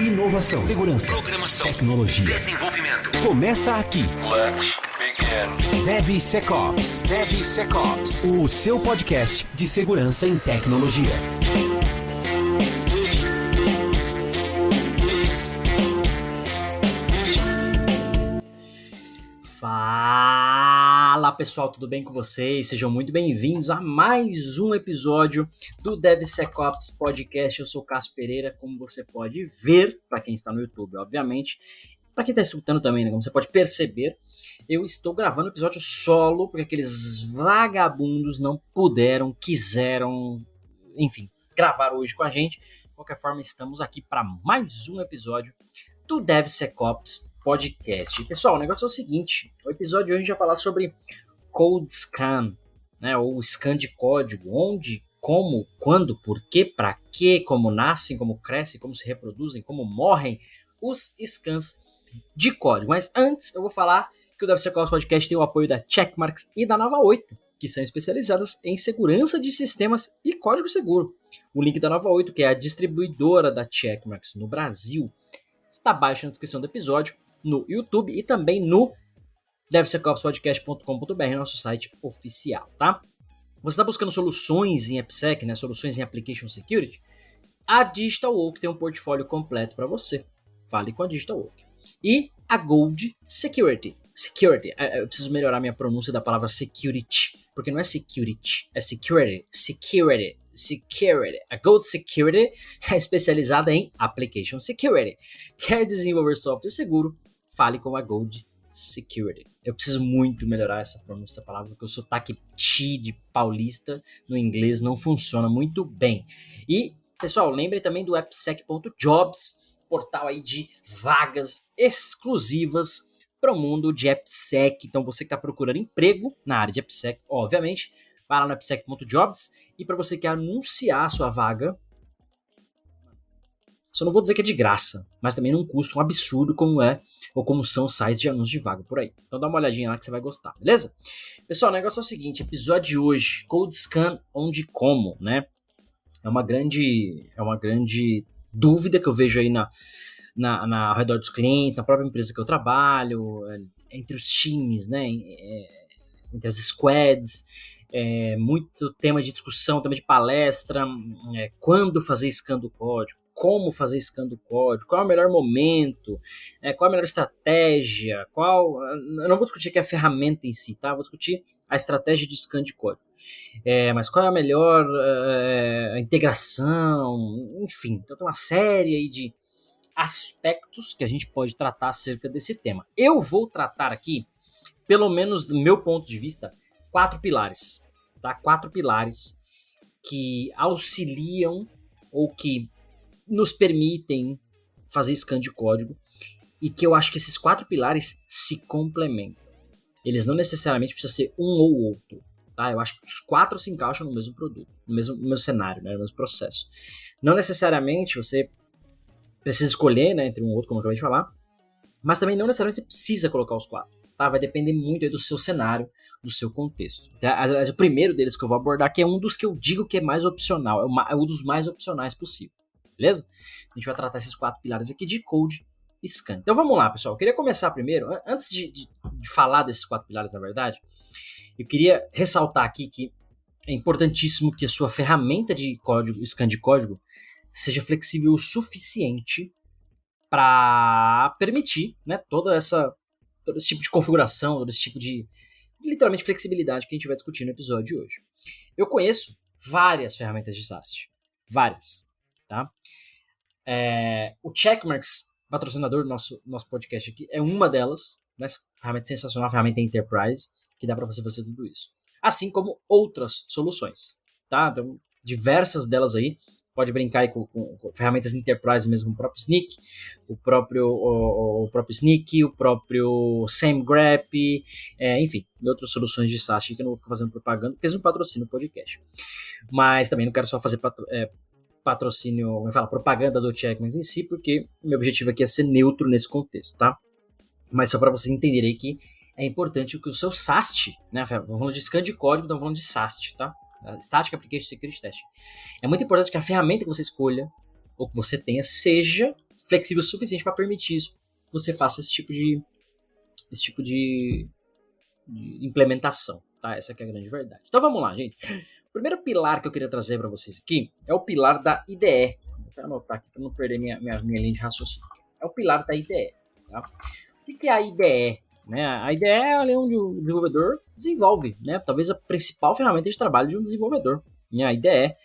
Inovação, segurança, programação, tecnologia, desenvolvimento. Começa aqui. Let's begin. DevSecOps. DevSecOps. O seu podcast de segurança em tecnologia. Fala pessoal, tudo bem com vocês? Sejam muito bem-vindos a mais um episódio do DevSecOps Podcast. Eu sou o Cássio Pereira, como você pode ver, para quem está no YouTube, obviamente. Para quem está escutando também, né? Como você pode perceber, eu estou gravando um episódio solo, porque aqueles vagabundos não puderam, quiseram, enfim, gravar hoje com a gente. De qualquer forma, estamos aqui para mais um episódio do DevSecOps Podcast. Pessoal, o negócio é o seguinte, o episódio de hoje a gente vai falar sobre Code Scan, né, ou scan de código, onde, como, quando, por quê, para quê, como nascem, como crescem, como se reproduzem, como morrem os scans de código. Mas antes eu vou falar que o DevSecOps Podcast tem o apoio da Checkmarx e da Nova 8, que são especializadas em segurança de sistemas e código seguro. O link da Nova 8, que é a distribuidora da Checkmarx no Brasil, está abaixo na descrição do episódio, no YouTube e também no devsecopspodcast.com.br, nosso site oficial, tá? Você está buscando soluções em AppSec, né, soluções em Application Security? A Digital Oak tem um portfólio completo para você. Fale com a Digital Oak. E a Gold Security. Eu preciso melhorar minha pronúncia da palavra security, porque não é security, é security. A Gold Security é especializada em Application Security. Quer desenvolver software seguro? Fale com a Gold Security. Eu preciso muito melhorar essa pronúncia da palavra, porque o sotaque de paulista no inglês não funciona muito bem. E, pessoal, lembre também do appsec.jobs, portal aí de vagas exclusivas para o mundo de AppSec. Então, você que está procurando emprego na área de AppSec, obviamente, vai lá no appsec.jobs, e para você que quer anunciar a sua vaga, só não vou dizer que é de graça, mas também não custa um absurdo como é, ou como são os sites de anúncio de vaga por aí. Então dá uma olhadinha lá que você vai gostar, beleza? Pessoal, o negócio é o seguinte, episódio de hoje, Code Scan, onde e como, né? É uma grande dúvida que eu vejo aí ao redor dos clientes, na própria empresa que eu trabalho, entre os times, né? Entre as squads, muito tema de discussão, tema de palestra, quando fazer scan do código, como fazer scan do código, qual é o melhor momento, qual é a melhor estratégia, eu não vou discutir aqui a ferramenta em si, tá? Vou discutir a estratégia de scan de código. Mas qual é a melhor integração, enfim, então tem uma série aí de aspectos que a gente pode tratar acerca desse tema. Eu vou tratar aqui, pelo menos do meu ponto de vista, 4 pilares, tá? 4 pilares que auxiliam ou que nos permitem fazer scan de código, e que eu acho que esses 4 pilares se complementam. Eles não necessariamente precisam ser um ou outro, tá? Eu acho que os 4 se encaixam no mesmo produto, no mesmo cenário, né? No mesmo processo. Não necessariamente você precisa escolher, né, entre um ou outro, como eu acabei de falar, mas também não necessariamente você precisa colocar os 4. Tá? Vai depender muito aí do seu cenário, do seu contexto. Tá? O primeiro deles que eu vou abordar aqui é um dos que eu digo que é mais opcional, é um dos mais opcionais possível, beleza? A gente vai tratar esses 4 pilares aqui de Code Scan. Então vamos lá, pessoal. Eu queria começar primeiro, antes de falar desses 4 pilares, na verdade, eu queria ressaltar aqui que é importantíssimo que a sua ferramenta de código, scan de código, seja flexível o suficiente para permitir, né, todo esse tipo de configuração, todo esse tipo de, literalmente, flexibilidade que a gente vai discutir no episódio de hoje. Eu conheço várias ferramentas de SAST. Várias. Tá? O Checkmarx, patrocinador do nosso podcast aqui, é uma delas. Né? Ferramenta sensacional, ferramenta Enterprise, que dá para você fazer tudo isso. Assim como outras soluções. Tá? Então, diversas delas aí. Pode brincar aí com ferramentas Enterprise mesmo, o próprio Snyk, o próprio Snyk, o próprio SameGraph, enfim, e outras soluções de SAST que eu não vou ficar fazendo propaganda, porque eles não patrocinam o podcast. Mas também não quero só fazer patrocínio, propaganda do Checkmarx em si, porque o meu objetivo aqui é ser neutro nesse contexto, tá? Mas só para vocês entenderem que é importante que o seu SAST, né, vamos falando de scan de código, estamos falando de SAST, tá? Static Application Security Testing. É muito importante que a ferramenta que você escolha, ou que você tenha, seja flexível o suficiente para permitir isso, você faça esse tipo de implementação, tá? Essa que é a grande verdade. Então vamos lá, gente. O primeiro pilar que eu queria trazer para vocês aqui é o pilar da IDE. Vou anotar aqui para não perder minha linha de raciocínio. É o pilar da IDE, tá? O que é a IDE? Né? A IDE é ali onde o desenvolvedor desenvolve, né? Talvez a principal ferramenta de trabalho de um desenvolvedor, né? A IDE,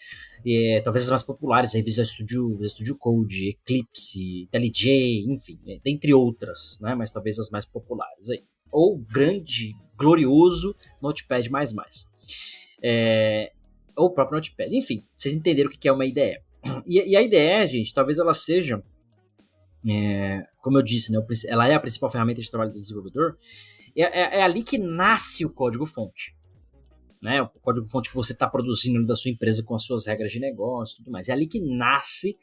talvez as mais populares, aí Visual Studio Code, Eclipse, IntelliJ, enfim, dentre outras, né? Mas talvez as mais populares aí. Ou grande, glorioso Notepad++. Ou o próprio Notepad. Enfim, vocês entenderam o que é uma IDE. E a IDE, gente, talvez ela seja, como eu disse, né, ela é a principal ferramenta de trabalho do desenvolvedor. É ali que nasce o código-fonte. Né, o código-fonte que você está produzindo da sua empresa com as suas regras de negócio e tudo mais. É ali que nasce,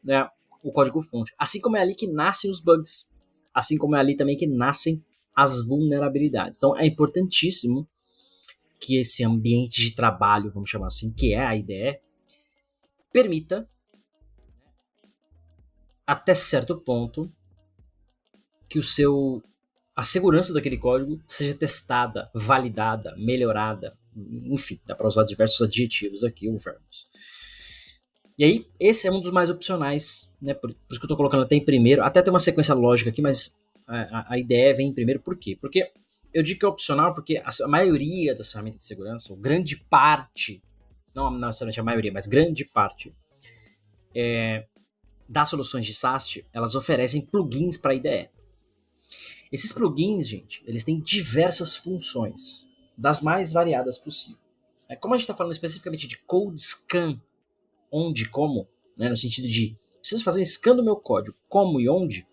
né, o código-fonte. Assim como é ali que nascem os bugs. Assim como é ali também que nascem as vulnerabilidades. Então é importantíssimo que esse ambiente de trabalho, vamos chamar assim, que é a IDE, permita, até certo ponto, que a segurança daquele código seja testada, validada, melhorada, enfim, dá para usar diversos adjetivos aqui, ou verbos. E aí, esse é um dos mais opcionais, né? Por isso que eu estou colocando até em primeiro, até tem uma sequência lógica aqui, mas a IDE vem em primeiro, por quê? Porque eu digo que é opcional porque a maioria das ferramentas de segurança, ou grande parte, não necessariamente a maioria, mas grande parte das soluções de SAST, elas oferecem plugins para a IDE. Esses plugins, gente, eles têm diversas funções, das mais variadas possíveis. Como a gente está falando especificamente de code scan, onde e como, né, no sentido de preciso fazer um scan do meu código, como e onde,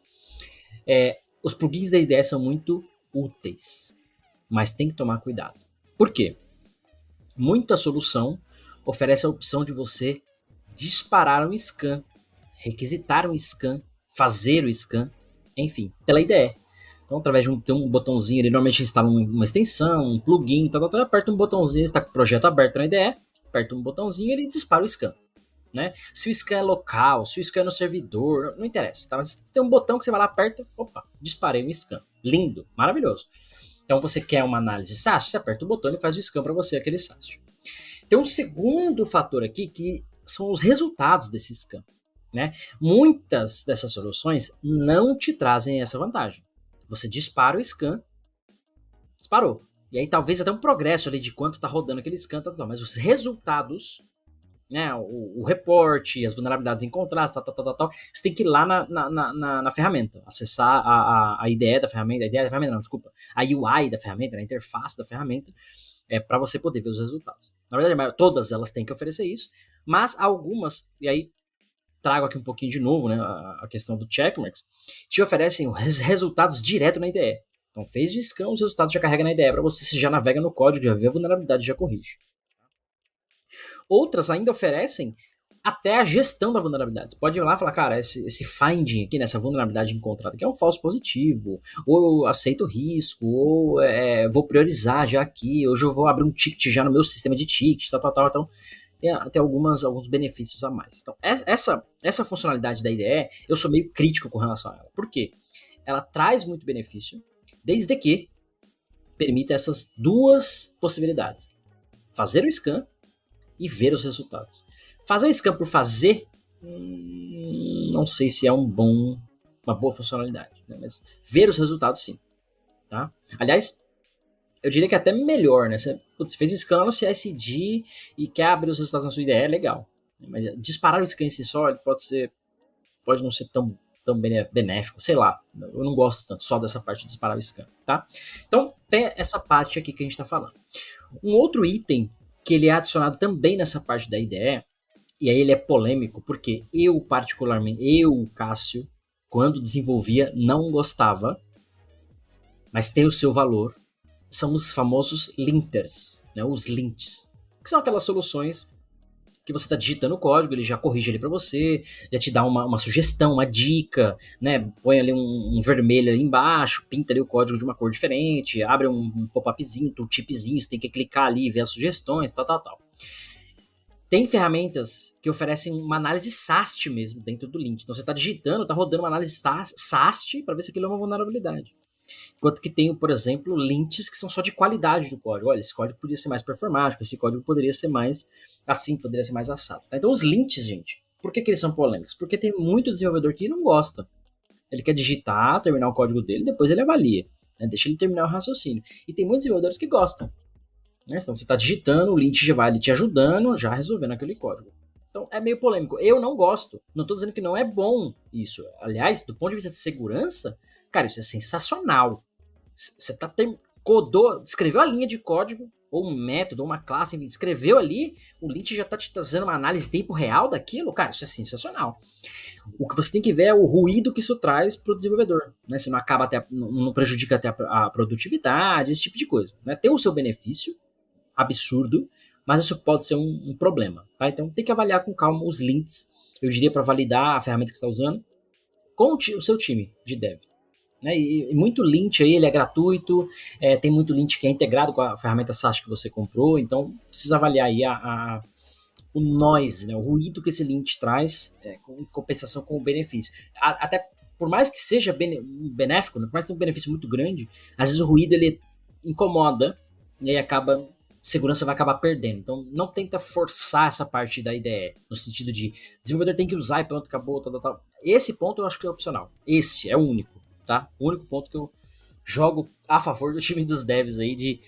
os plugins da IDE são muito úteis, mas tem que tomar cuidado. Por quê? Muita solução oferece a opção de você disparar um scan, requisitar um scan, fazer o scan, enfim, pela IDE. Então, através de um botãozinho, ele normalmente instala uma extensão, um plugin, aperta um botãozinho, está com o projeto aberto na IDE, aperta um botãozinho e ele dispara o scan. Né? Se o scan é local, se o scan é no servidor, não interessa. Tá? Mas tem um botão que você vai lá, aperta, opa, disparei um scan. Lindo, maravilhoso. Então você quer uma análise SAST, você aperta o botão e ele faz o scan para você, aquele SAST. Tem um segundo fator aqui que são os resultados desse scan. Né? Muitas dessas soluções não te trazem essa vantagem. Você dispara o scan, disparou. E aí talvez até um progresso ali de quanto está rodando aquele scan, mas os resultados, né, o reporte, as vulnerabilidades encontradas, tal, você tem que ir lá na ferramenta, acessar a IDE da ferramenta, a UI da ferramenta, a interface da ferramenta, para você poder ver os resultados. Na verdade, todas elas têm que oferecer isso, mas algumas, e aí trago aqui um pouquinho de novo, né, a questão do checkmarks, te oferecem os resultados direto na IDE. Então fez o scan, os resultados já carrega na IDE para você já navega no código, já vê a vulnerabilidade e já corrige. Outras ainda oferecem até a gestão da vulnerabilidade. Você pode ir lá e falar, cara, esse finding aqui, nessa vulnerabilidade encontrada aqui é um falso positivo, ou eu aceito o risco, ou vou priorizar já aqui, hoje eu vou abrir um ticket já no meu sistema de tickets, tal. Então, tem alguns benefícios a mais. Então, essa funcionalidade da IDE, eu sou meio crítico com relação a ela. Por quê? Ela traz muito benefício, desde que permita essas duas possibilidades. Fazer o scan e ver os resultados. Fazer o scan por fazer, não sei se é uma boa funcionalidade, né? Mas ver os resultados sim. Tá? Aliás, eu diria que é até melhor, né? Você fez o scan no CI/CD e quer abrir os resultados na sua IDE, é legal. Mas disparar o scan em si só, ele pode não ser tão benéfico, sei lá. Eu não gosto tanto só dessa parte de disparar o scan, tá? Então, tem essa parte aqui que a gente está falando. Um outro item que ele é adicionado também nessa parte da IDE, e aí ele é polêmico, porque eu, Cássio, quando desenvolvia, não gostava, mas tem o seu valor, são os famosos linters, né, os lints, que são aquelas soluções que você está digitando o código, ele já corrige ali para você, já te dá uma sugestão, uma dica, né? Põe ali um vermelho ali embaixo, pinta ali o código de uma cor diferente, abre um pop-upzinho, tooltipzinho, você tem que clicar ali e ver as sugestões, tal. Tem ferramentas que oferecem uma análise SAST mesmo dentro do lint. Então você está digitando, está rodando uma análise SAST para ver se aquilo é uma vulnerabilidade. Enquanto que tem, por exemplo, lints que são só de qualidade do código. Olha, esse código poderia ser mais performático, esse código poderia ser mais assim, poderia ser mais assado. Tá? Então os lints, gente, por que eles são polêmicos? Porque tem muito desenvolvedor que não gosta. Ele quer digitar, terminar o código dele, depois ele avalia. Né? Deixa ele terminar o raciocínio. E tem muitos desenvolvedores que gostam. Né? Então você está digitando, o lint já vai ali te ajudando, já resolvendo aquele código. Então é meio polêmico. Eu não gosto. Não estou dizendo que não é bom isso. Aliás, do ponto de vista de segurança, cara, isso é sensacional. Você escreveu a linha de código, ou um método, ou uma classe, enfim, escreveu ali, o lint já está te trazendo uma análise em tempo real daquilo. Cara, isso é sensacional. O que você tem que ver é o ruído que isso traz para o desenvolvedor. Né? Se não acaba não prejudica até a produtividade, esse tipo de coisa. Né? Tem o seu benefício, absurdo, mas isso pode ser um problema. Tá? Então tem que avaliar com calma os lints, eu diria, para validar a ferramenta que você está usando com o seu time de dev. Né? E muito lint aí, ele é gratuito, tem muito lint que é integrado com a ferramenta SAST que você comprou, então precisa avaliar aí o noise, né? O ruído que esse lint traz em compensação com o benefício. Até por mais que seja benéfico, né? Por mais que tenha um benefício muito grande, às vezes o ruído ele incomoda e aí segurança vai acabar perdendo. Então não tenta forçar essa parte da IDE, no sentido de desenvolvedor tem que usar e pronto, acabou, tal. Esse ponto eu acho que é opcional. Esse é o único, tá? O único ponto que eu jogo a favor do time dos devs aí de,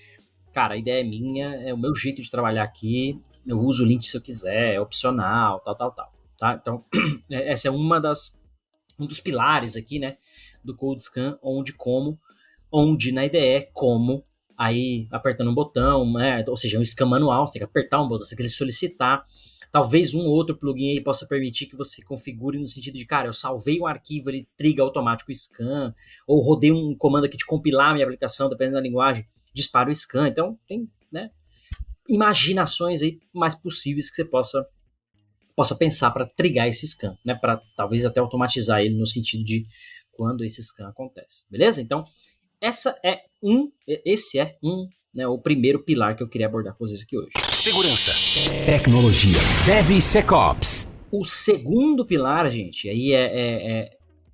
cara, a ideia é minha, é o meu jeito de trabalhar aqui, eu uso o lint se eu quiser, é opcional, tal, tá? Então, essa é um dos pilares aqui, né, do CodeScan, onde na IDE, como aí apertando um botão, né? Ou seja, um scan manual, você tem que apertar um botão, você tem que solicitar. Talvez um ou outro plugin aí possa permitir que você configure no sentido de, cara, eu salvei um arquivo, ele triga automático o scan, ou rodei um comando aqui de compilar a minha aplicação, dependendo da linguagem, dispara o scan. Então, tem, né, imaginações aí mais possíveis que você possa pensar para trigar esse scan, né? Para talvez até automatizar ele no sentido de quando esse scan acontece. Beleza? Então, esse é né, o primeiro pilar que eu queria abordar com vocês aqui hoje. Segurança, tecnologia, DevSecOps. O segundo pilar, gente, aí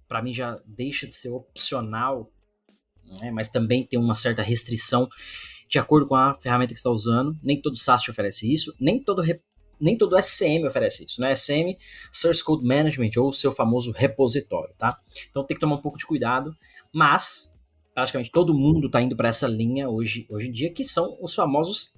para mim já deixa de ser opcional, né, mas também tem uma certa restrição de acordo com a ferramenta que você está usando. Nem todo SAST oferece isso, nem todo SCM oferece isso, né? SCM, Source Code Management, ou seu famoso repositório, tá? Então tem que tomar um pouco de cuidado, mas praticamente todo mundo está indo para essa linha hoje em dia, que são os famosos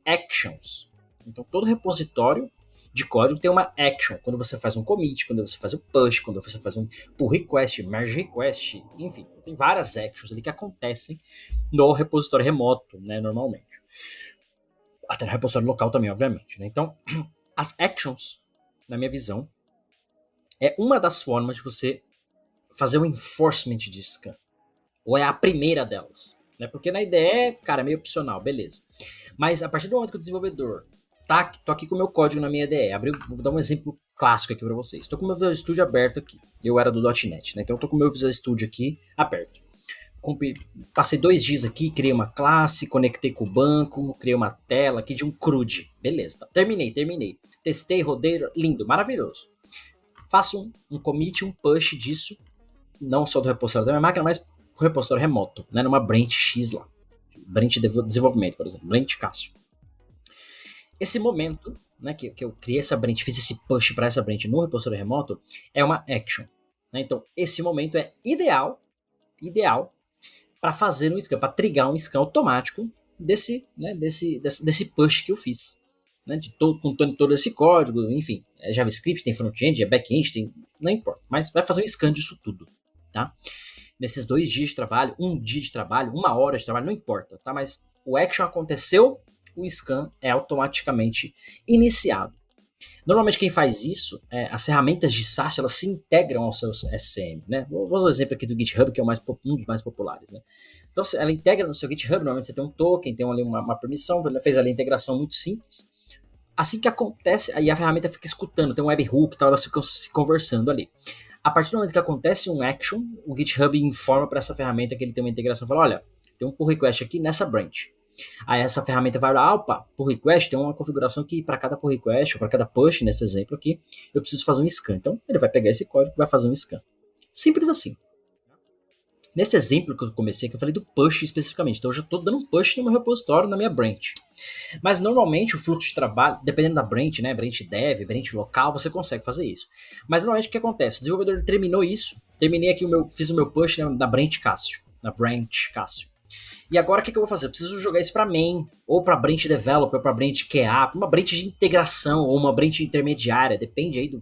actions. Então, todo repositório de código tem uma action. Quando você faz um commit, quando você faz um push, quando você faz um pull request, merge request, enfim, tem várias actions ali que acontecem no repositório remoto, né, normalmente. Até no repositório local também, obviamente. Né? Então, as actions, na minha visão, é uma das formas de você fazer um enforcement de scan. Ou é a primeira delas, né? Porque na IDE, cara, é meio opcional, beleza. Mas a partir do momento que o desenvolvedor tô aqui com o meu código na minha IDE, vou dar um exemplo clássico aqui para vocês. Estou com o meu Visual Studio aberto aqui. Eu era do .NET, né? Então eu tô com o meu Visual Studio aqui aberto. Passei 2 dias aqui, criei uma classe, conectei com o banco, criei uma tela aqui de um CRUD. Beleza, tá. Terminei. Testei, rodei, lindo, maravilhoso. Faço um commit, um push disso, não só do repositório da minha máquina, mas o repositório remoto, né, numa branch X lá. Branch de desenvolvimento, por exemplo. Branch Cássio. Esse momento, né, que eu criei essa branch, fiz esse push para essa branch no repositório remoto, é uma action. Né? Então, esse momento é ideal para fazer um scan, para trigar um scan automático desse push que eu fiz. Né, contando todo esse código, enfim. É JavaScript, tem front-end, é back-end, não importa. Mas vai fazer um scan disso tudo. Tá? Nesses 2 dias de trabalho, 1 dia de trabalho, 1 hora de trabalho, não importa, tá? Mas o action aconteceu, o scan é automaticamente iniciado. Normalmente quem faz isso, as ferramentas de SAST, elas se integram ao seu SCM, né? Vou usar o exemplo aqui do GitHub, que é um dos mais populares, né? Então ela integra no seu GitHub, normalmente você tem um token, tem ali uma permissão, ela fez ali a integração muito simples. Assim que acontece, aí a ferramenta fica escutando, tem um webhook e tal, elas ficam se conversando ali. A partir do momento que acontece um action, o GitHub informa para essa ferramenta que ele tem uma integração, fala, olha, tem um pull request aqui nessa branch. Aí essa ferramenta vai olhar, opa, pull request tem uma configuração que para cada pull request, ou para cada push, nesse exemplo aqui, eu preciso fazer um scan. Então ele vai pegar esse código e vai fazer um scan. Simples assim. Nesse exemplo que eu comecei, que eu falei do push especificamente, então eu já estou dando um push no meu repositório, na minha branch. Mas normalmente o fluxo de trabalho, dependendo da branch, né, branch dev, branch local, você consegue fazer isso. Mas normalmente o que acontece? O desenvolvedor terminou isso, terminei aqui, fiz o meu push na branch Cássio. E agora o que eu vou fazer? Eu preciso jogar isso para main, ou para branch developer, ou para branch QA, uma branch de integração, ou uma branch intermediária, depende aí de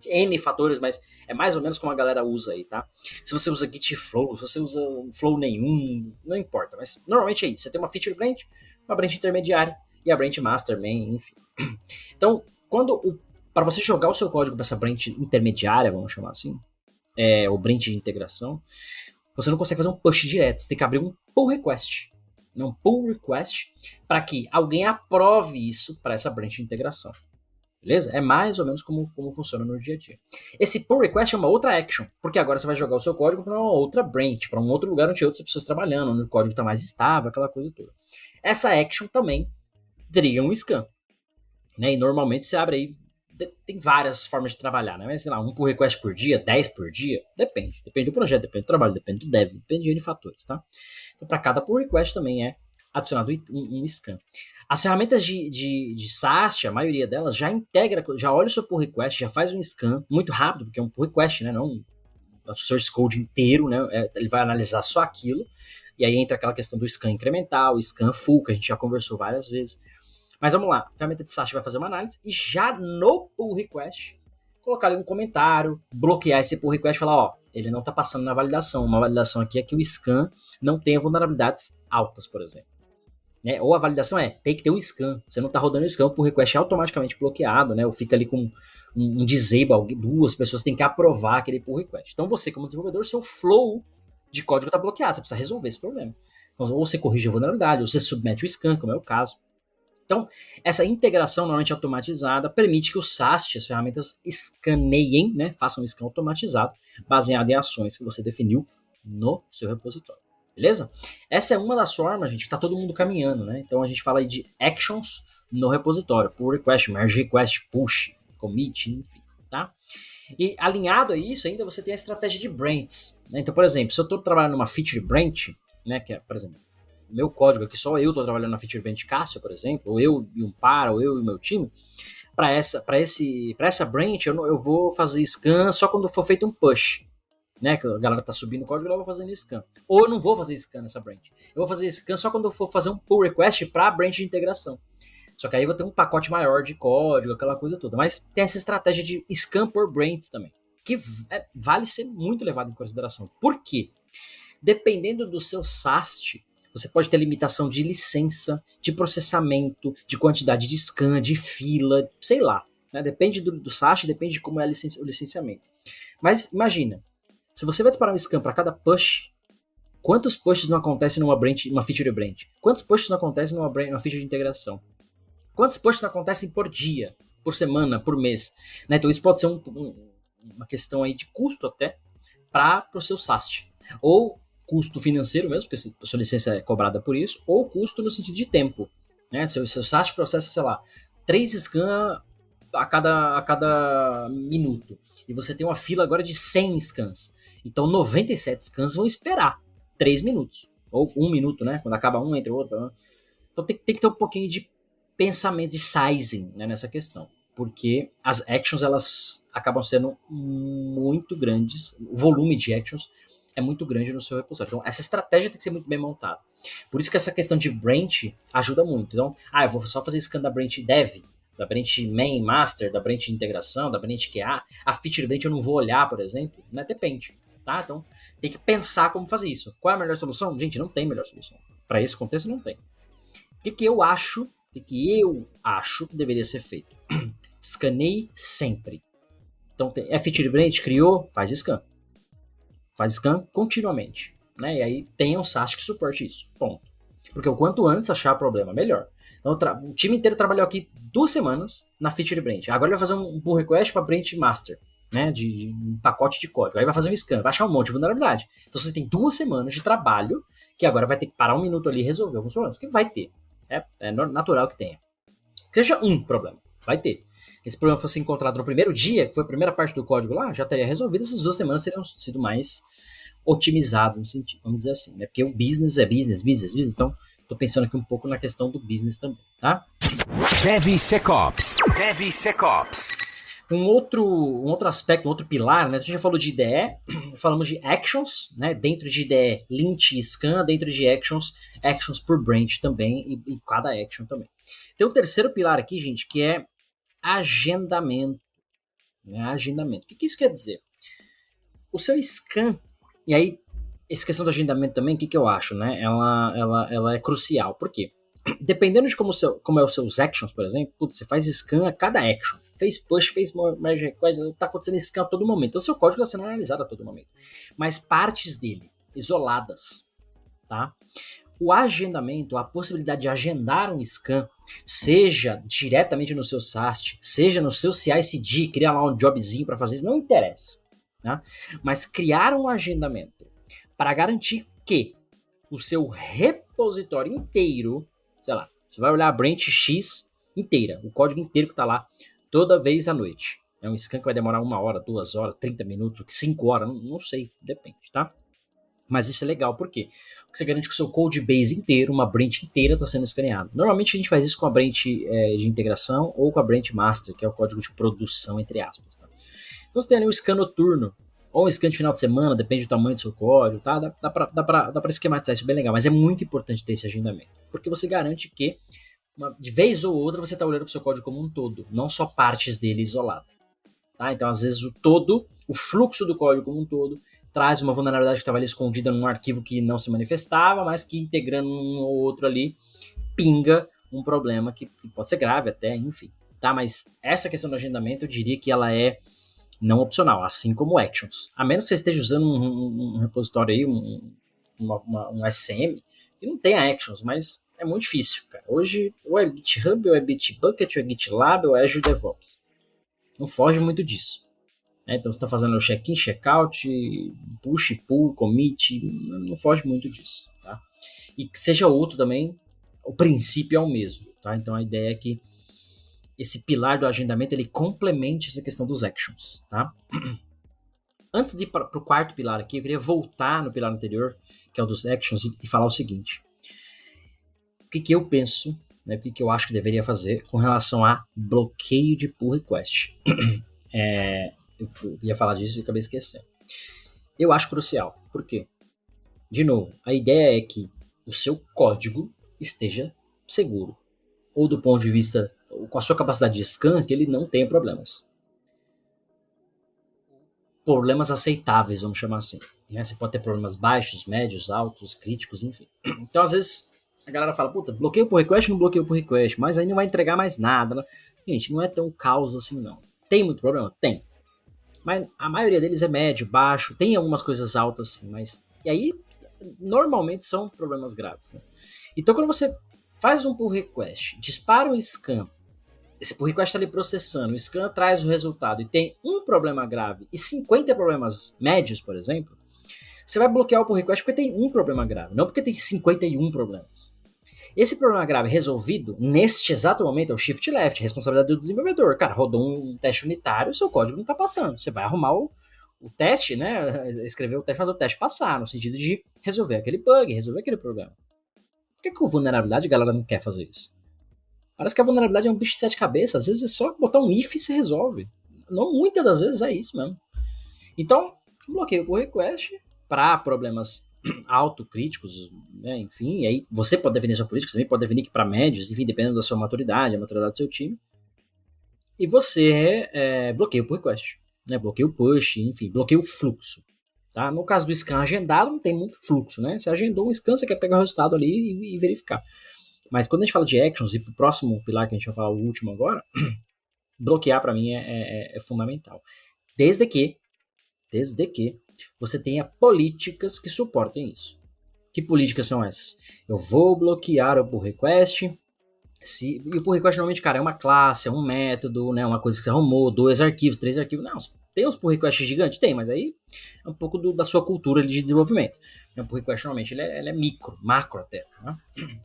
N fatores, mas é mais ou menos como a galera usa aí, tá? Se você usa Git Flow, se você usa Flow nenhum, não importa, mas normalmente é isso. Você tem uma feature branch, uma branch intermediária e a branch master, main, enfim. Então, para você jogar o seu código para essa branch intermediária, vamos chamar assim, ou branch de integração, você não consegue fazer um push direto, você tem que abrir um pull request. Um pull request para que alguém aprove isso para essa branch de integração. Beleza? É mais ou menos como funciona no dia a dia. Esse pull request é uma outra action, porque agora você vai jogar o seu código para uma outra branch, para um outro lugar onde tem outras pessoas trabalhando, onde o código está mais estável, aquela coisa toda. Essa action também triga um scan. Né? E normalmente você abre aí, tem várias formas de trabalhar, né? Mas sei lá, um pull request por dia, 10 por dia, depende do projeto, depende do trabalho, depende do dev, depende de N fatores, tá? Então para cada pull request também é adicionado um scan. As ferramentas de SAST, a maioria delas, já integra, já olha o seu pull request, já faz um scan muito rápido, porque é um pull request, né? Não o source code inteiro, né? Ele vai analisar só aquilo, e aí entra aquela questão do scan incremental, scan full, que a gente já conversou várias vezes. Mas vamos lá, a ferramenta de SAST vai fazer uma análise, e já no pull request, colocar ali um comentário, bloquear esse pull request e falar, ó, ele não está passando na validação. Uma validação aqui é que o scan não tenha vulnerabilidades altas, por exemplo. Né? Ou a validação tem que ter um scan. Você não está rodando o scan, o pull request é automaticamente bloqueado, né? Ou fica ali com um disable, duas pessoas têm que aprovar aquele pull request. Então você, como desenvolvedor, seu flow de código está bloqueado, você precisa resolver esse problema. Então, ou você corrige a vulnerabilidade, ou você submete o scan, como é o caso. Então, essa integração normalmente automatizada permite que o SAST, as ferramentas, escaneiem, né? Façam um scan automatizado, baseado em ações que você definiu no seu repositório. Beleza? Essa é uma das formas, gente, que está todo mundo caminhando, né? Então a gente fala aí de actions no repositório, pull request, merge request, push, commit, enfim, tá? E alinhado a isso, ainda você tem a estratégia de branches, né? Então, por exemplo, se eu estou trabalhando numa feature branch, né, que é, por exemplo, meu código aqui, só eu estou trabalhando na feature branch Cássio, por exemplo, ou eu e um par, ou eu e o meu time, para essa branch eu vou fazer scan só quando for feito um push. Né, que a galera tá subindo o código, eu vou fazendo scan. Ou eu não vou fazer scan nessa branch. Eu vou fazer scan só quando eu for fazer um pull request para a branch de integração. Só que aí eu vou ter um pacote maior de código, aquela coisa toda. Mas tem essa estratégia de scan por branch também, que vale ser muito levado em consideração. Por quê? Dependendo do seu SAST, você pode ter limitação de licença, de processamento, de quantidade de scan, de fila, sei lá. Né? Depende do SAST, depende de como é o licenciamento. Mas imagina, se você vai disparar um scan para cada push, quantos pushes não acontecem numa feature branch? Quantos pushes não acontecem numa feature de integração? Quantos pushes não acontecem por dia, por semana, por mês? Né? Então isso pode ser uma questão aí de custo até para o seu SAST. Ou custo financeiro mesmo, porque a sua licença é cobrada por isso, ou custo no sentido de tempo. Né? Se o seu SAST processa, sei lá, 3 scans a cada minuto, e você tem uma fila agora de 100 scans. Então 97 scans vão esperar 3 minutos. Ou 1 minuto, né? Quando acaba um, entra o outro. Então tem que ter um pouquinho de pensamento de sizing, né, nessa questão. Porque as actions, elas acabam sendo muito grandes. O volume de actions é muito grande no seu repositório. Então essa estratégia tem que ser muito bem montada. Por isso que essa questão de branch ajuda muito. Então, eu vou só fazer scan da branch dev, da branch main, master, da branch de integração, da branch QA. A feature branch eu não vou olhar, por exemplo. Né? Depende. Tá? Então, tem que pensar como fazer isso. Qual é a melhor solução? Gente, não tem melhor solução. Para esse contexto, não tem. O que eu acho que deveria ser feito? Escaneie sempre. Então, é feature branch, criou, faz scan. Faz scan continuamente. Né? E aí, tenha um SAST que suporte isso. Ponto. Porque o quanto antes achar problema, melhor. Então, o time inteiro trabalhou aqui 2 semanas na feature branch. Agora ele vai fazer um pull request para branch master. né, de um pacote de código. Aí vai fazer um scan, vai achar um monte de vulnerabilidade. Então você tem 2 semanas de trabalho que agora vai ter que parar um minuto ali e resolver alguns problemas. Que vai ter. É natural que tenha. Que seja um problema. Vai ter. Esse problema fosse encontrado no primeiro dia, que foi a primeira parte do código lá, já teria resolvido. Essas 2 semanas teriam sido mais otimizadas, no sentido, vamos dizer assim, né? Porque o business é business. Então, tô pensando aqui um pouco na questão do business também, tá? DevSecOps. Um outro aspecto, um outro pilar, né? A gente já falou de IDE, falamos de actions, né? Dentro de IDE, lint e scan, dentro de actions por branch também, e cada action também. Tem um terceiro pilar aqui, gente, que é agendamento. Né? Agendamento. O que isso quer dizer? O seu scan, e aí, essa questão do agendamento também, o que eu acho, né? Ela é crucial. Por quê? Dependendo de como é os seus actions, por exemplo, você faz scan a cada action. Fez push, fez merge request, tá acontecendo scan a todo momento. Então, seu código está sendo analisado a todo momento. Mas partes dele, isoladas, tá? O agendamento, a possibilidade de agendar um scan, seja diretamente no seu SAST, seja no seu CI/CD, criar lá um jobzinho para fazer isso, não interessa. Tá? Mas criar um agendamento para garantir que o seu repositório inteiro, sei lá, você vai olhar a branch X inteira, o código inteiro que está lá, toda vez à noite. É um scan que vai demorar 1 hora, 2 horas, 30 minutos, 5 horas, não sei, depende, tá? Mas isso é legal, por quê? Porque você garante que o seu code base inteiro, uma branch inteira está sendo escaneado. Normalmente a gente faz isso com a branch de integração ou com a branch master, que é o código de produção, entre aspas, tá? Então você tem ali um scan noturno, ou um scan de final de semana, depende do tamanho do seu código, tá? Dá pra esquematizar isso bem legal, mas é muito importante ter esse agendamento, porque você garante que, de vez ou outra, você está olhando para o seu código como um todo, não só partes dele isolado. Tá? Então, às vezes, o fluxo do código como um todo, traz uma vulnerabilidade que estava ali escondida num arquivo que não se manifestava, mas que integrando um ou outro ali, pinga um problema que pode ser grave até, enfim. Tá? Mas essa questão do agendamento, eu diria que ela é não opcional, assim como actions. A menos que você esteja usando um repositório aí, um SM, que não tenha actions, mas é muito difícil, cara. Hoje, ou é GitHub, ou é Bitbucket, ou é GitLab, ou é Azure DevOps. Não foge muito disso. Então você está fazendo o check-in, check-out, push, pull, commit, não foge muito disso. Tá? E que seja outro também, o princípio é o mesmo. Tá? Então a ideia é que esse pilar do agendamento ele complemente essa questão dos actions. Tá? Antes de ir para o quarto pilar aqui, eu queria voltar no pilar anterior, que é o dos actions, e falar o seguinte. O que eu penso, né, o que eu acho que deveria fazer com relação a bloqueio de pull request. Eu ia falar disso e acabei esquecendo. Eu acho crucial. Por quê? De novo, a ideia é que o seu código esteja seguro. Ou do ponto de vista, com a sua capacidade de scan, que ele não tenha problemas. Problemas aceitáveis, vamos chamar assim. Né? Você pode ter problemas baixos, médios, altos, críticos, enfim. Então, às vezes, a galera fala, puta, bloqueio por request, não bloqueio por request, mas aí não vai entregar mais nada. Né? Gente, não é tão caos assim, não. Tem muito problema? Tem. Mas a maioria deles é médio, baixo, tem algumas coisas altas, sim, mas... E aí, normalmente são problemas graves, né? Então, quando você faz um pull request, dispara um scan, esse pull request está ali processando, o scan traz o resultado e tem um problema grave e 50 problemas médios, por exemplo, você vai bloquear o pull request porque tem um problema grave, não porque tem 51 problemas. Esse problema grave resolvido, neste exato momento, é o shift left, responsabilidade do desenvolvedor. Cara, rodou um teste unitário, seu código não está passando. Você vai arrumar o teste, né? Escrever o teste, fazer o teste passar, no sentido de resolver aquele bug, resolver aquele problema. Por que com vulnerabilidade a galera não quer fazer isso? Parece que a vulnerabilidade é um bicho de 7 cabeças. Às vezes é só botar um if e se resolve. Não, muitas das vezes é isso mesmo. Então, bloqueio por request para problemas autocríticos, né, enfim, e aí você pode definir sua política, você também pode definir que para médios, enfim, dependendo da sua maturidade, a maturidade do seu time, e você bloqueia o pull request, né, bloqueia o push, enfim, bloqueia o fluxo, tá? No caso do scan agendado, não tem muito fluxo, né, você agendou um scan, você quer pegar o resultado ali e verificar, mas quando a gente fala de actions, e pro próximo pilar que a gente vai falar, o último agora, bloquear para mim é fundamental, desde que você tenha políticas que suportem isso. Que políticas são essas? Eu vou bloquear o pull request. E o pull request normalmente, cara, é uma classe, é um método, né, uma coisa que você arrumou, 2 arquivos, 3 arquivos. Não, Tem uns pull requests gigantes? Tem, mas aí é um pouco da sua cultura de desenvolvimento. Um pull request normalmente ele é micro, macro até. Né?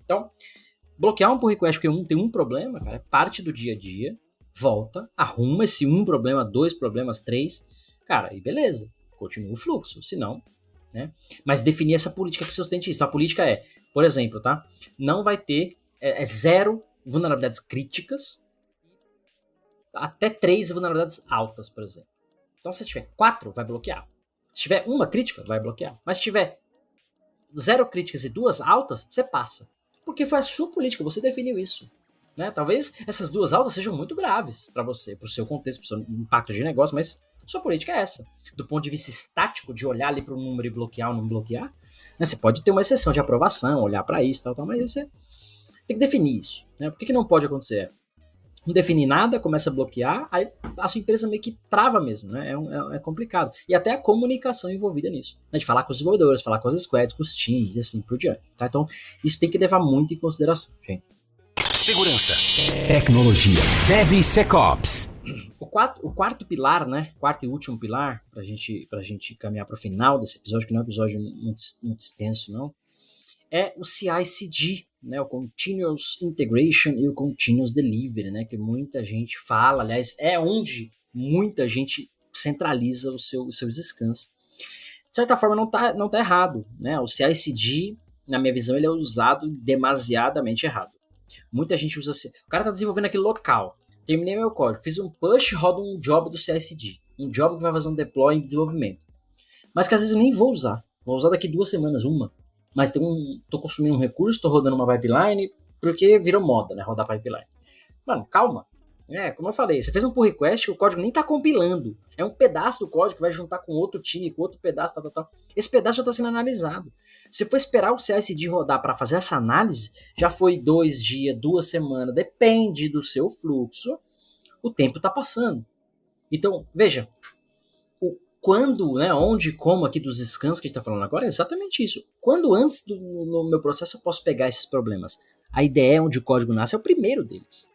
Então, bloquear um pull request porque tem um problema, cara, é parte do dia a dia, volta, arruma esse um problema, 2 problemas, 3, cara, e beleza, continua o fluxo, senão, né? Mas definir essa política que sustente isso. Então, a política é, por exemplo, tá? Não vai ter, 0 vulnerabilidades críticas, até 3 vulnerabilidades altas, por exemplo. Então, se tiver 4, vai bloquear. Se tiver uma crítica, vai bloquear. Mas se tiver 0 críticas e 2 altas, você passa. Porque foi a sua política, você definiu isso. Né? Talvez essas 2 altas sejam muito graves para você, para o seu contexto, para o seu impacto de negócio, mas sua política é essa. Do ponto de vista estático, de olhar ali para o número e bloquear ou não bloquear, né? Você pode ter uma exceção de aprovação, olhar para isso, tal, mas você tem que definir isso. Né? Por que não pode acontecer? Não definir nada, começa a bloquear, aí a sua empresa meio que trava mesmo, né? É complicado. E até a comunicação envolvida nisso. Né? De falar com os desenvolvedores, falar com as squads, com os teams e assim por diante. Tá? Então, isso tem que levar muito em consideração, gente. Segurança. Tecnologia. DevSecOps. O quarto pilar, né? Quarto e último pilar, pra gente caminhar para o final desse episódio, que não é um episódio muito extenso, não, é o CI/CD, né, o Continuous Integration e o Continuous Delivery, né, que muita gente fala, aliás, é onde muita gente centraliza os seus scans. De certa forma, não tá errado, né, o CI/CD, na minha visão, ele é usado demasiadamente errado. Muita gente usa assim, o cara tá desenvolvendo aquele local, terminei meu código, fiz um push, roda um job do CI/CD, um job que vai fazer um deploy em desenvolvimento, mas que às vezes eu nem vou usar daqui 2 semanas, mas tô consumindo um recurso, tô rodando uma pipeline, porque virou moda, né, rodar pipeline. Mano, calma. Como eu falei, você fez um pull request, o código nem tá compilando. É um pedaço do código que vai juntar com outro time, com outro pedaço, tal. Esse pedaço já tá sendo analisado. Se for esperar o CI/CD rodar para fazer essa análise, já foi 2 dias, 2 semanas, depende do seu fluxo, o tempo tá passando. Então, veja, quando, né, onde, como aqui dos scans que a gente está falando agora, é exatamente isso. Quando antes no meu processo eu posso pegar esses problemas? A IDE, onde o código nasce, é o primeiro deles.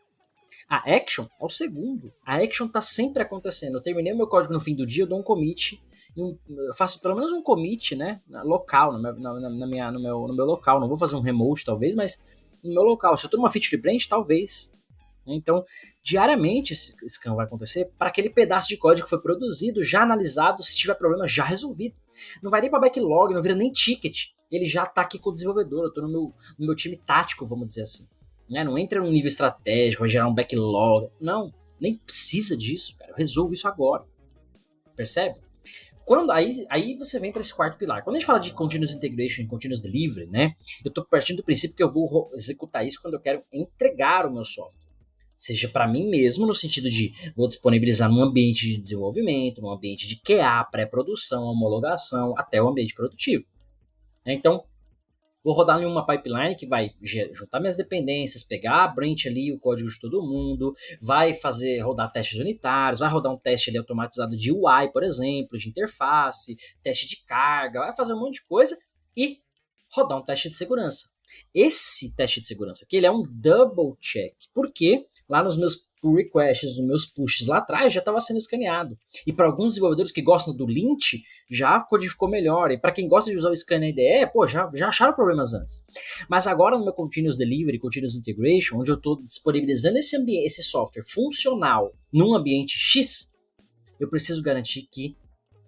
A action é o segundo. A action está sempre acontecendo. Eu terminei o meu código no fim do dia, eu dou um commit, eu faço pelo menos um commit, né, local, no meu local. Não vou fazer um remote, talvez, mas no meu local. Se eu estou numa feature branch, talvez. Então, diariamente esse scan vai acontecer para aquele pedaço de código que foi produzido, já analisado, se tiver problema, já resolvido. Não vai nem para backlog, não vira nem ticket. Ele já está aqui com o desenvolvedor, eu estou no meu time tático, vamos dizer assim. Né? Não entra num nível estratégico, vai gerar um backlog. Não, nem precisa disso, cara. Eu resolvo isso agora. Percebe? Aí você vem para esse quarto pilar. Quando a gente fala de Continuous Integration e Continuous Delivery, né, eu estou partindo do princípio que eu vou executar isso quando eu quero entregar o meu software. Seja para mim mesmo, no sentido de vou disponibilizar num ambiente de desenvolvimento, num ambiente de QA, pré-produção, homologação, até o ambiente produtivo. Então, vou rodar em uma pipeline que vai juntar minhas dependências, pegar a branch ali, o código de todo mundo, vai rodar testes unitários, vai rodar um teste ali automatizado de UI, por exemplo, de interface, teste de carga, vai fazer um monte de coisa e rodar um teste de segurança. Esse teste de segurança aqui, ele é um double check. Por quê? Lá nos meus pull requests, nos meus pushes lá atrás, já estava sendo escaneado. E para alguns desenvolvedores que gostam do lint, já codificou melhor. E para quem gosta de usar o scan IDE, já acharam problemas antes. Mas agora no meu Continuous Delivery, Continuous Integration, onde eu estou disponibilizando esse software funcional num ambiente X, eu preciso garantir que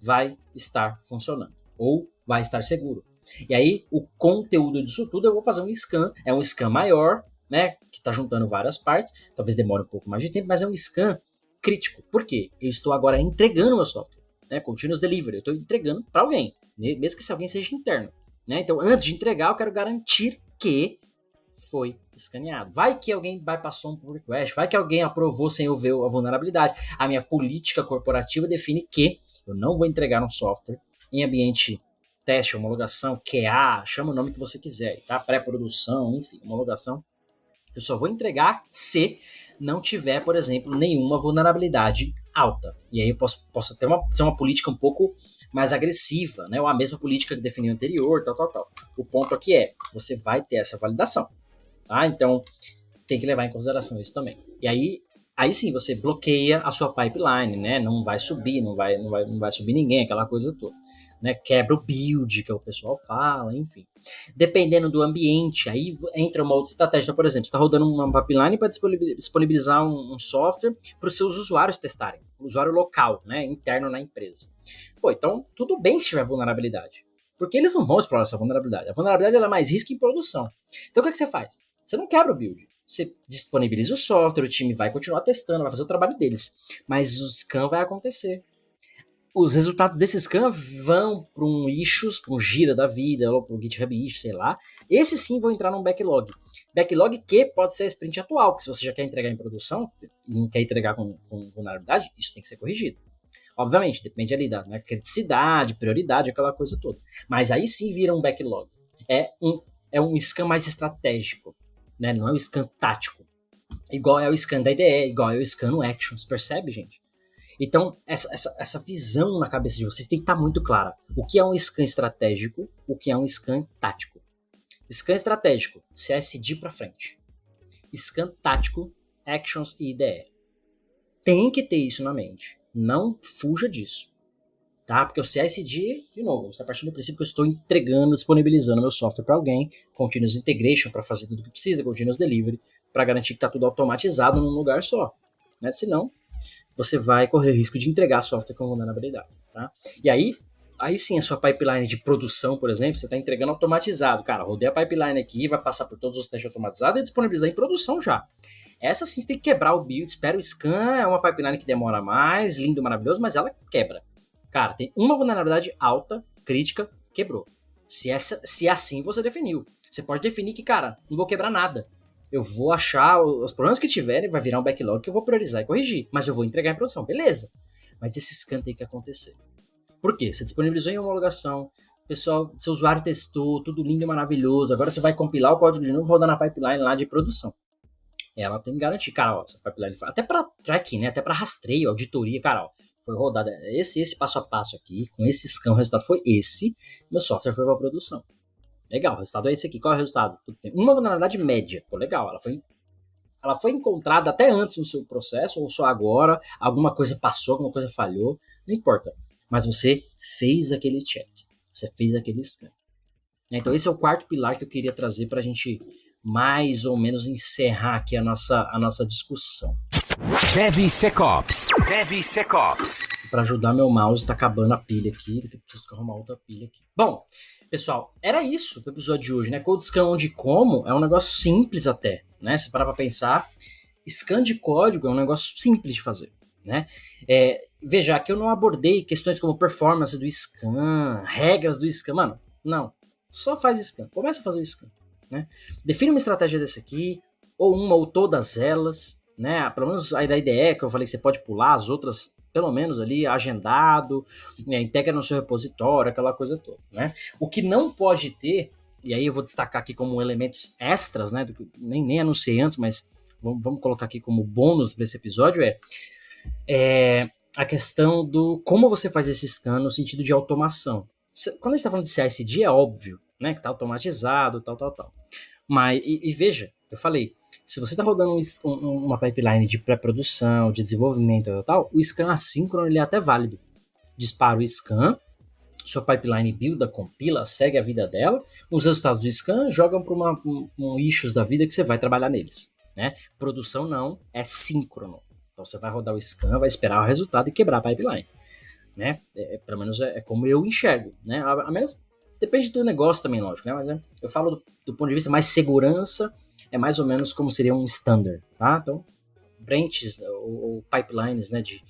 vai estar funcionando. Ou vai estar seguro. E aí, o conteúdo disso tudo, eu vou fazer um scan. É um scan maior, né, que está juntando várias partes, talvez demore um pouco mais de tempo, mas é um scan crítico. Por quê? Eu estou agora entregando meu software, né, Continuous Delivery, eu estou entregando para alguém, mesmo que esse alguém seja interno. Né? Então, antes de entregar, eu quero garantir que foi escaneado. Vai que alguém bypassou um pull request, vai que alguém aprovou sem eu ver a vulnerabilidade. A minha política corporativa define que eu não vou entregar um software em ambiente teste, homologação, QA, chama o nome que você quiser, tá? Pré-produção, enfim, homologação. Eu só vou entregar se não tiver, por exemplo, nenhuma vulnerabilidade alta. E aí eu posso ter uma política um pouco mais agressiva, né? Ou a mesma política que definiu anterior, tal. O ponto aqui é, você vai ter essa validação, tá? Então, tem que levar em consideração isso também. E aí, Aí sim, você bloqueia a sua pipeline, né? Não vai subir, não vai subir ninguém, aquela coisa toda. Né? Quebra o build, que o pessoal fala, enfim. Dependendo do ambiente, aí entra uma outra estratégia. Então, por exemplo, você está rodando uma pipeline para disponibilizar um software para os seus usuários testarem. O usuário local, né? Interno na empresa. Pô, então tudo bem se tiver vulnerabilidade. Porque eles não vão explorar essa vulnerabilidade. A vulnerabilidade ela é mais risco em produção. Então o que, é que você faz? Você não quebra o build. Você disponibiliza o software, o time vai continuar testando, vai fazer o trabalho deles. Mas o scan vai acontecer. Os resultados desse scan vão para um issues, para um gira da vida, ou para um GitHub issue, sei lá. Esses sim vão entrar num backlog. Backlog que pode ser a sprint atual, que se você já quer entregar em produção e não quer entregar com vulnerabilidade, isso tem que ser corrigido. Obviamente, depende ali da criticidade, prioridade, aquela coisa toda. Mas aí sim vira um backlog. É um scan mais estratégico, né? Não é um scan tático. Igual é o scan da IDE, igual é o scan no Actions, percebe, gente? Então, essa visão na cabeça de vocês tem que estar muito clara. O que é um scan estratégico, o que é um scan tático. Scan estratégico, CSD para frente. Scan tático, Actions e IDE. Tem que ter isso na mente. Não fuja disso. Tá? Porque o CSD, de novo, está partindo do princípio que eu estou entregando, disponibilizando meu software para alguém, Continuous Integration para fazer tudo o que precisa, Continuous Delivery, para garantir que está tudo automatizado num lugar só. Né? Senão, você vai correr risco de entregar software com vulnerabilidade. Tá? E aí sim, a sua pipeline de produção, por exemplo, você está entregando automatizado. Cara, rodei a pipeline aqui, vai passar por todos os testes automatizados e disponibilizar em produção já. Essa sim você tem que quebrar o build, espera o scan, é uma pipeline que demora mais, lindo, maravilhoso, mas ela quebra. Cara, tem uma vulnerabilidade alta, crítica, quebrou. Se assim você definiu. Você pode definir que, cara, não vou quebrar nada. Eu vou achar os problemas que tiverem, vai virar um backlog que eu vou priorizar e corrigir. Mas eu vou entregar em produção, beleza. Mas esse scan tem que acontecer. Por quê? Você disponibilizou em homologação, pessoal, seu usuário testou, tudo lindo e maravilhoso. Agora você vai compilar o código de novo, rodar na pipeline lá de produção. Ela tem que garantir, cara, ó, essa pipeline, até para tracking, né, até para rastreio, auditoria, cara, ó, foi rodada esse passo a passo aqui, com esse scan, o resultado foi esse, meu software foi para produção. Legal, o resultado é esse aqui, qual é o resultado? Putz, tem uma vulnerabilidade média, pô, legal, ela foi encontrada até antes no seu processo, ou só agora, alguma coisa passou, alguma coisa falhou, não importa, mas você fez aquele check, você fez aquele scan. Então esse é o quarto pilar que eu queria trazer para a gente mais ou menos encerrar aqui a nossa discussão. DevSecOps. DevSecOps. Para ajudar meu mouse, tá acabando a pilha aqui, eu preciso arrumar outra pilha aqui. Bom, pessoal, era isso o episódio de hoje, né? Code scan onde como é um negócio simples até, né? Se parar para pensar, scan de código é um negócio simples de fazer, né? Veja, aqui eu não abordei questões como performance do scan, regras do scan, mano, não. Só faz scan, começa a fazer o scan. Né? Define uma estratégia dessa aqui, ou uma ou todas elas, né? Pelo menos a da IDE, que eu falei que você pode pular, as outras, pelo menos ali, agendado, né? Integra no seu repositório, aquela coisa toda. Né? O que não pode ter, e aí eu vou destacar aqui como elementos extras, né? Nem anunciei antes, mas vamos colocar aqui como bônus desse episódio, é a questão do como você faz esse scan no sentido de automação. Quando a gente está falando de CI/CD, é óbvio, né, que está automatizado, tal. Mas, e veja, eu falei, se você está rodando uma pipeline de pré-produção, de desenvolvimento, tal, o scan assíncrono ele é até válido. Dispara o scan, sua pipeline builda, compila, segue a vida dela, os resultados do scan jogam para um issues da vida que você vai trabalhar neles. Né? Produção não, é síncrono. Então você vai rodar o scan, vai esperar o resultado e quebrar a pipeline. Né? Pelo menos é como eu enxergo. Né? A menos depende do negócio também, lógico, né? Mas eu falo do ponto de vista mais segurança, é mais ou menos como seria um standard, tá? Então, branches ou pipelines, né, de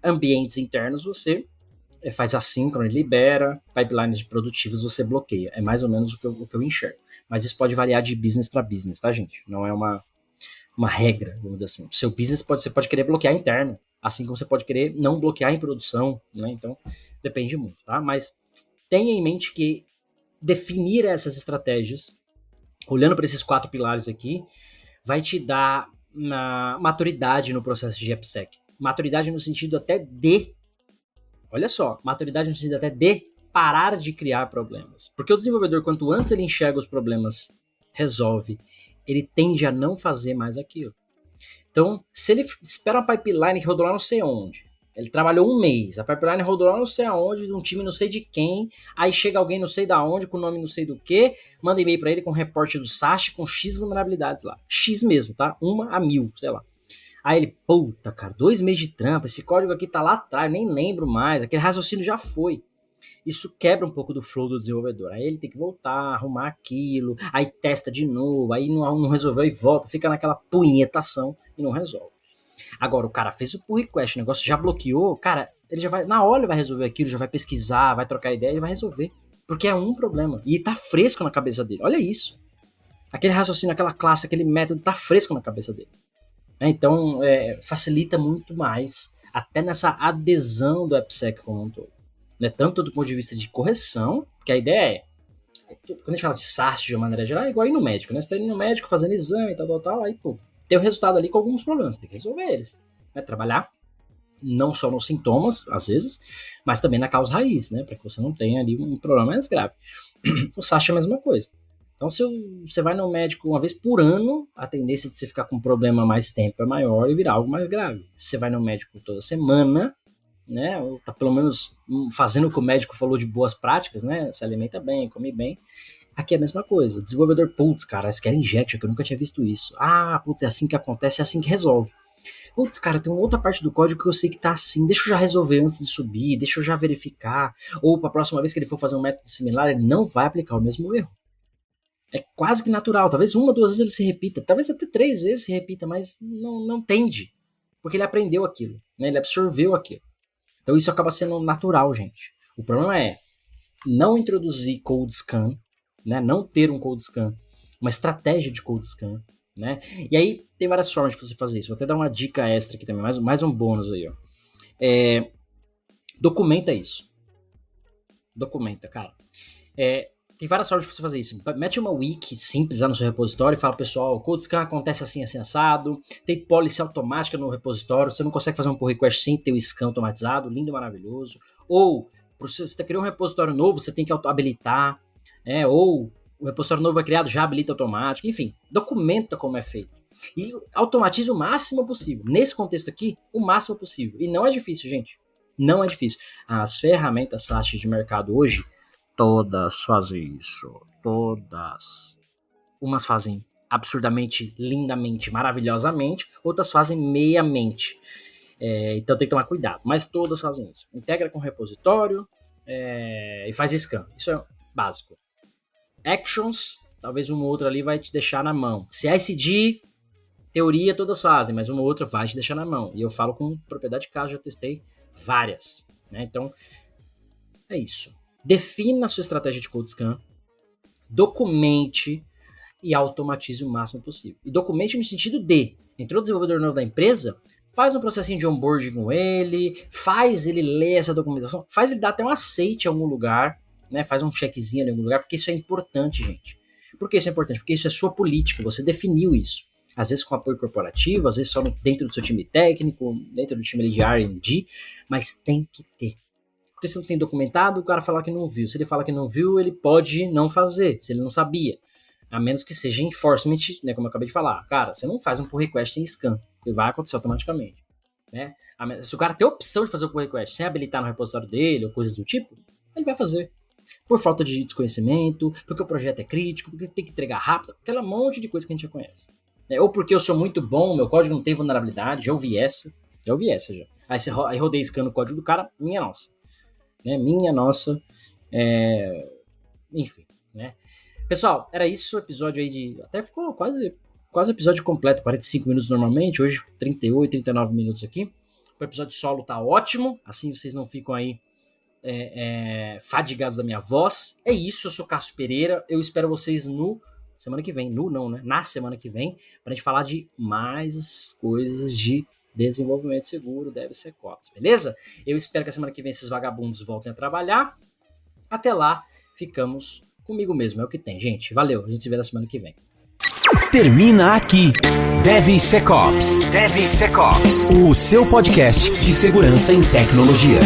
ambientes internos, você faz assíncrono e libera, pipelines produtivos você bloqueia. É mais ou menos o que eu enxergo. Mas isso pode variar de business para business, tá, gente? Não é uma regra, vamos dizer assim. O seu business você pode querer bloquear interno, assim como você pode querer não bloquear em produção, né? Então, depende muito, tá? Mas tenha em mente que definir essas estratégias, olhando para esses 4 pilares aqui, vai te dar uma maturidade no processo de AppSec. Maturidade no sentido até de, olha só, maturidade no sentido até de parar de criar problemas. Porque o desenvolvedor, quanto antes ele enxerga os problemas, resolve, ele tende a não fazer mais aquilo. Então, se ele espera uma pipeline que rodou lá não sei onde, ele trabalhou um mês, a pipeline rodou lá não sei aonde, de um time não sei de quem, aí chega alguém não sei da onde, com o nome não sei do que, manda e-mail pra ele com um reporte do SAST com X vulnerabilidades lá. X mesmo, tá? 1 a 1000, sei lá. Aí ele, puta, cara, 2 meses de trampa, esse código aqui tá lá atrás, nem lembro mais, aquele raciocínio já foi. Isso quebra um pouco do flow do desenvolvedor. Aí ele tem que voltar, arrumar aquilo, aí testa de novo, aí não resolveu e volta, fica naquela punhetação e não resolve. Agora, o cara fez o pull request, o negócio já bloqueou, cara, ele já vai, na hora ele vai resolver aquilo, já vai pesquisar, vai trocar ideia e vai resolver. Porque é um problema. E tá fresco na cabeça dele. Olha isso. Aquele raciocínio, aquela classe, aquele método tá fresco na cabeça dele. Então, facilita muito mais, até nessa adesão do AppSec como um todo. Né? Tanto do ponto de vista de correção, porque a ideia quando a gente fala de SAST de uma maneira geral, é igual ir no médico, né? Você tá indo no médico fazendo exame e tal, aí, pô, tem o resultado ali com alguns problemas, tem que resolver eles. Né? Trabalhar não só nos sintomas, às vezes, mas também na causa raiz, né? Para que você não tenha ali um problema mais grave. O SAST é a mesma coisa. Então, se você vai no médico uma vez por ano, a tendência de você ficar com um problema mais tempo é maior e virar algo mais grave. Se você vai no médico toda semana, né? Ou tá pelo menos fazendo o que o médico falou de boas práticas, né? Se alimenta bem, come bem. Aqui é a mesma coisa. O desenvolvedor, putz, cara, eles querem injection, que eu nunca tinha visto isso. Ah, putz, é assim que acontece, é assim que resolve. Putz, cara, tem uma outra parte do código que eu sei que tá assim, deixa eu já resolver antes de subir, deixa eu já verificar. Ou para a próxima vez que ele for fazer um método similar, ele não vai aplicar o mesmo erro. É quase que natural. Talvez 1 ou 2 vezes ele se repita, talvez até 3 vezes se repita, mas não tende. Porque ele aprendeu aquilo, né? Ele absorveu aquilo. Então isso acaba sendo natural, gente. O problema é não introduzir code scan, né? Não ter um code scan, uma estratégia de code scan, né? E aí tem várias formas de você fazer isso. Vou até dar uma dica extra aqui também, mais um bônus aí, ó. Documenta isso. Documenta, cara. Tem várias formas de você fazer isso. Mete uma wiki simples lá no seu repositório e fala, pessoal, o code scan acontece assim, assim, assado. Tem policy automática no repositório. Você não consegue fazer um pull request sem ter o scan automatizado. Lindo e maravilhoso. Ou, se você criou um repositório novo, você tem que habilitar. Ou o repositório novo é criado, já habilita automático. Enfim, documenta como é feito. E automatize o máximo possível. Nesse contexto aqui, o máximo possível. E não é difícil, gente. Não é difícil. As ferramentas SaaS de mercado hoje, todas fazem isso. Todas. Umas fazem absurdamente, lindamente, maravilhosamente. Outras fazem meiamente. Então tem que tomar cuidado. Mas todas fazem isso. Integra com o repositório e faz scan. Isso é básico. Actions, talvez uma ou outra ali vai te deixar na mão. CI/CD, teoria todas fazem, mas uma ou outra vai te deixar na mão. E eu falo com propriedade de caso, já testei várias. Né? Então, é isso. Defina a sua estratégia de code scan, documente e automatize o máximo possível. E documente no sentido de, entrou o desenvolvedor novo da empresa, faz um processinho de onboarding com ele, faz ele ler essa documentação, faz ele dar até um aceite em algum lugar, né? Faz um checkzinho em algum lugar, porque isso é importante, gente. Por que isso é importante? Porque isso é sua política, você definiu isso. Às vezes com apoio corporativo, às vezes só dentro do seu time técnico, dentro do time de R&D, mas tem que ter. Porque se não tem documentado, o cara falar que não viu. Se ele fala que não viu, ele pode não fazer, se ele não sabia. A menos que seja enforcement, né, como eu acabei de falar. Cara, você não faz um pull request sem scan, ele vai acontecer automaticamente. Né? Se o cara tem a opção de fazer o pull request sem habilitar no repositório dele ou coisas do tipo, ele vai fazer. Por falta de desconhecimento, porque o projeto é crítico, porque tem que entregar rápido, aquela monte de coisa que a gente já conhece. Ou porque eu sou muito bom, meu código não tem vulnerabilidade, já ouvi essa já. Aí rodei scan no código do cara, minha nossa. Né? Minha nossa. Enfim, né? Pessoal, era isso o episódio aí de... Até ficou quase episódio completo, 45 minutos normalmente, hoje 38, 39 minutos aqui. O episódio solo tá ótimo, assim vocês não ficam aí fadigados da minha voz. É isso, eu sou Cássio Pereira, eu espero vocês semana que vem, na semana que vem, pra gente falar de mais coisas de desenvolvimento seguro, DevSecOps, beleza? Eu espero que a semana que vem esses vagabundos voltem a trabalhar. Até lá, ficamos comigo mesmo, é o que tem, gente. Valeu, a gente se vê na semana que vem. Termina aqui DevSecOps, o seu podcast de segurança em tecnologia.